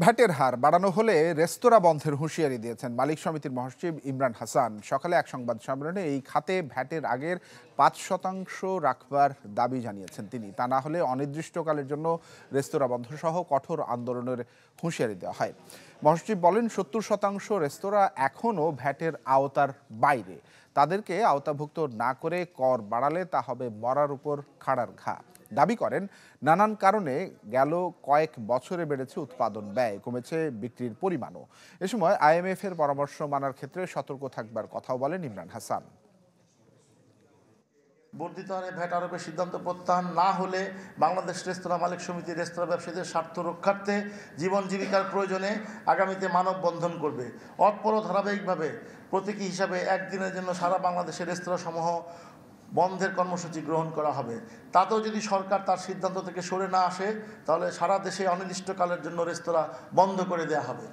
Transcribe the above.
ভ্যাটের হার বাড়ানো হলে রেস্তোরাঁ বন্ধের হুঁশিয়ারি দিয়েছেন মালিক সমিতির মহাসচিব ইমরান হাসান। সকালে এক সংবাদ সম্মেলনে এই খাতে ভ্যাটের আগের ৫% রাখবার দাবি জানিয়েছেন তিনি। তা না হলে অনির্দিষ্টকালের জন্য রেস্তোরাঁ বন্ধ সহ কঠোর আন্দোলনের হুঁশিয়ারি দেওয়া হয়। মহাসচিব বলেন, ৭০% রেস্তোরাঁ এখনও ভ্যাটের আওতার বাইরে। তাদেরকে আওতাভুক্ত না করে কর বাড়ালে তা হবে মরার উপর খাড়ার ঘা। দাবি করেন, নানান কারণে গেল কয়েক বছরে বেড়েছে উৎপাদন ব্যয়, কমেছে বিক্রির পরিমাণও। এ সময় IMF এর পরামর্শ মানার ক্ষেত্রে সতর্ক থাকবার কথাও বলেন ইমরান হাসান। বর্ধিত হারে ভ্যাট আরোপের সিদ্ধান্ত প্রত্যাহার না হলে বাংলাদেশ রেস্তোরাঁ মালিক সমিতি রেস্তোরাঁ ব্যবসায়ীদের স্বার্থ রক্ষার্থে জীবন জীবিকার প্রয়োজনে আগামীতে মানববন্ধন করবে। অতঃপর ধারাবাহিকভাবে প্রতীকী হিসাবে একদিনের জন্য সারা বাংলাদেশের রেস্তোরাঁ সমূহ বন্ধের কর্মসূচি গ্রহণ করা হবে। তাতেও যদি সরকার তার সিদ্ধান্ত থেকে সরে না আসে, তাহলে সারা দেশে অনির্দিষ্টকালের জন্য রেস্তোরাঁ বন্ধ করে দেওয়া হবে।